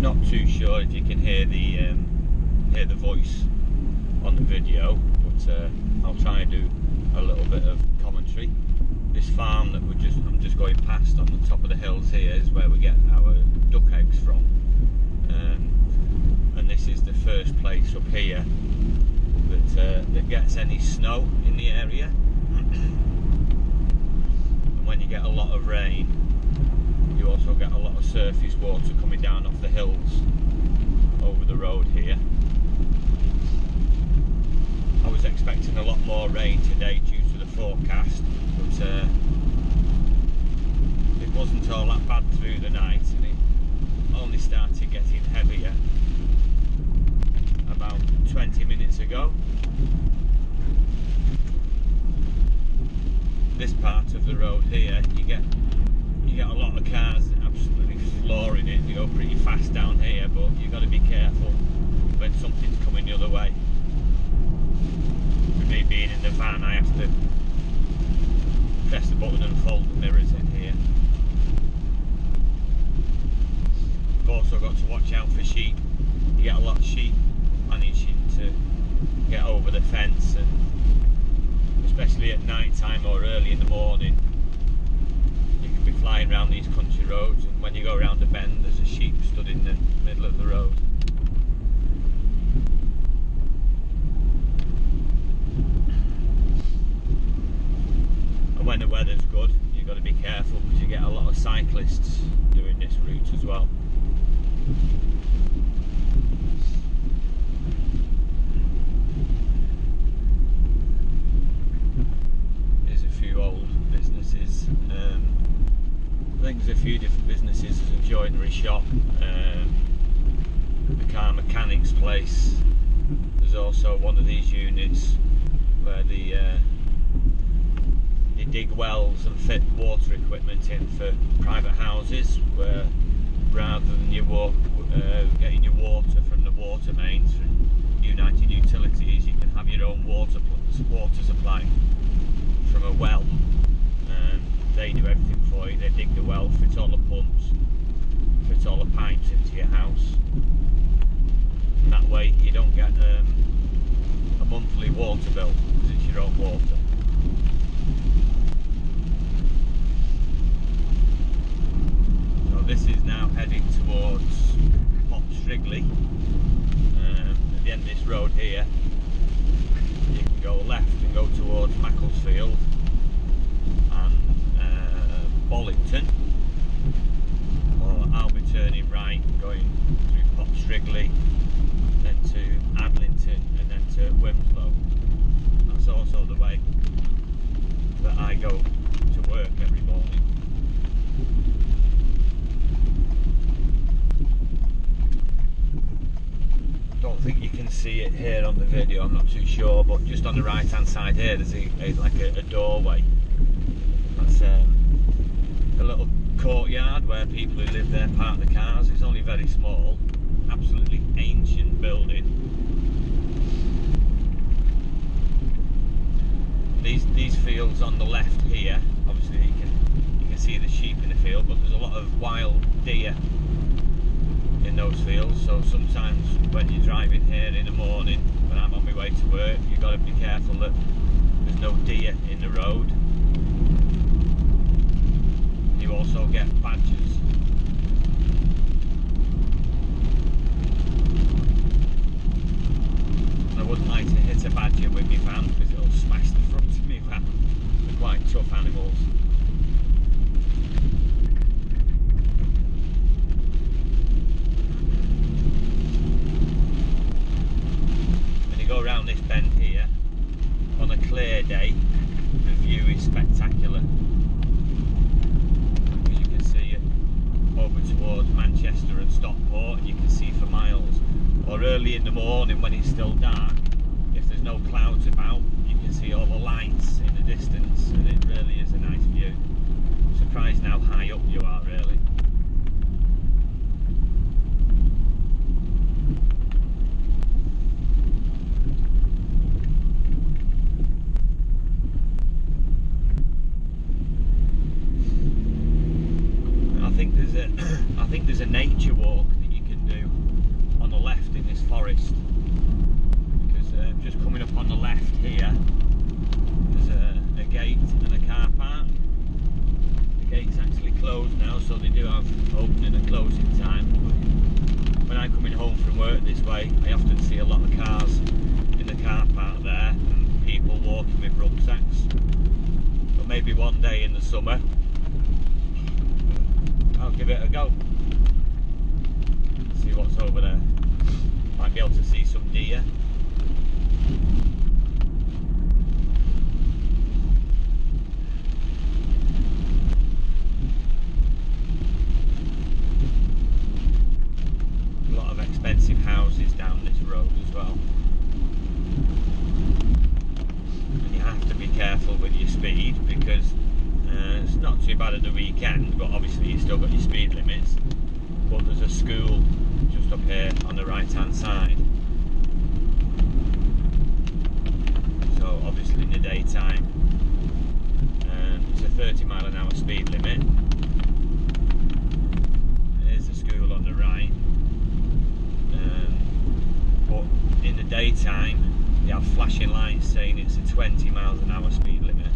not too sure if you can hear the voice on the video, but I'll try and do a little bit of commentary. This farm that I'm just going past on the top of the hills here is where we get our duck eggs from, and this is the first place up here that gets any snow in the area. And when you get a lot of rain, you also get a lot of surface water coming down off the hills over the road here. I was expecting a lot more rain today due to the forecast, but it wasn't all that bad through the night, and it only started getting heavier about 20 minutes ago. This part of the road here, you get a lot of cars absolutely flooring it. You go pretty fast down here, but you've got to be careful when something's coming the other way. With me being in the van, I have to press the button and fold the mirrors in here. I've also got to watch out for sheep. You get a lot of sheep managing to get over the fence, and especially at night time or early in the morning, you can be flying around these country roads, and when you go around a bend there's a sheep stood in the middle of the road. And when the weather's good, you've got to be careful because you get a lot of cyclists doing this route as well. Old businesses. I think there's a few different businesses. There's a joinery shop, a car mechanics place. There's also one of these units where they dig wells and fit water equipment in for private houses, where rather than you getting your water from the water mains from United Utilities, you can have your own water supply from a well, and they do everything for you. They dig the well, fit all the pumps, fit all the pipes into your house, and that way you don't get a monthly water bill because it's your own water. So this is now heading towards Wrigley. At the end of this road here, you can go left and go towards Macclesfield and Bollington, or I'll be turning right going through Wrigley, then to Adlington, and then to Wilmslow. That's also the way that I go to work every morning. Don't think you can see it here on the video, I'm not too sure, but just on the right hand side here there's like a doorway. That's a little courtyard where people who live there park the cars. It's only very small, absolutely ancient building. These fields on the left here, obviously you can see the sheep in the field, but there's a lot of wild deer in those fields. So sometimes when you're driving here in the morning, when I'm on my way to work, you've got to be careful that there's no deer in the road. You also get badgers. I wouldn't like to hit a badger with my van because it'll smash the front of my van. They're quite tough animals. Around this bend here on a clear day, the view is spectacular. You can see it over towards Manchester and Stockport, and you can see for miles. Or early in the morning when it's still dark, if there's no clouds about, you can see all the lights in the distance, and it really is a nice view. I'm surprised how high up you are, really. I think there's a nature walk that you can do on the left in this forest, because just coming up on the left here there's a gate and a car park. The gate's actually closed now, so they do have opening and closing time. When I'm coming home from work this way, I often see a lot of cars in the car park there and people walking with rucksacks. But maybe one day in the summer I'll give it a go, see what's over there. Might be able to see some deer. A lot of expensive houses down this road as well, and you have to be careful with your speed, because it's not too bad at the weekend, but obviously you still got your speed limits. But there's a school just up here on the right hand side, so obviously in the daytime it's a 30-mile-an-hour speed limit. There's the school on the right, but in the daytime they have flashing lights saying it's a 20 miles an hour speed limit.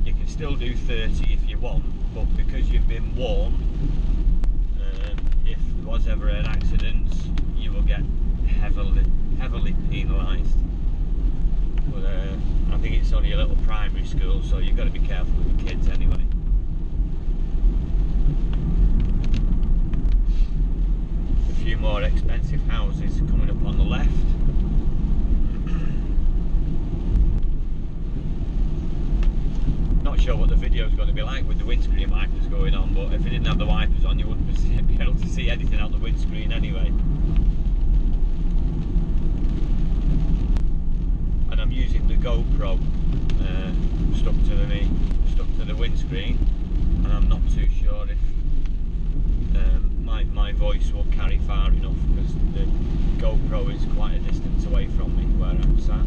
You can still do 30 if you want, but because you've been warned, if there was ever an accident, you will get heavily penalised. But I think it's only a little primary school, so you've got to be careful with the kids anyway. A few more expensive houses coming up on the left. Not sure what the video is going to be like with the windscreen wipers going on, but if you didn't have the wipers on, you wouldn't be able to see anything out the windscreen anyway. And I'm using the GoPro stuck to the windscreen, and I'm not too sure if my voice will carry far enough, because the GoPro is quite a distance away from me where I'm sat.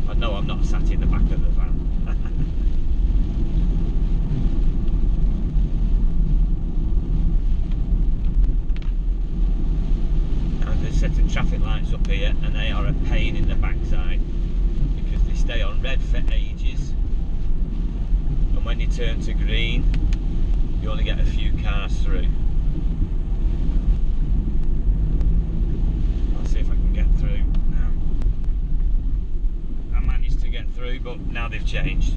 I know I'm not sat in the back of the van. Set of traffic lights up here, and they are a pain in the backside, because they stay on red for ages, and when you turn to green you only get a few cars through. I'll see if I can get through now. I managed to get through, but now they've changed.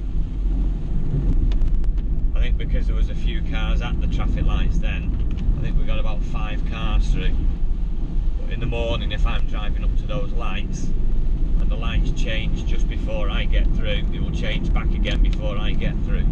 I think because there was a few cars at the traffic lights then, I think we got about 5 cars through. In the morning, if I'm driving up to those lights and the lights change just before I get through, they will change back again before I get through.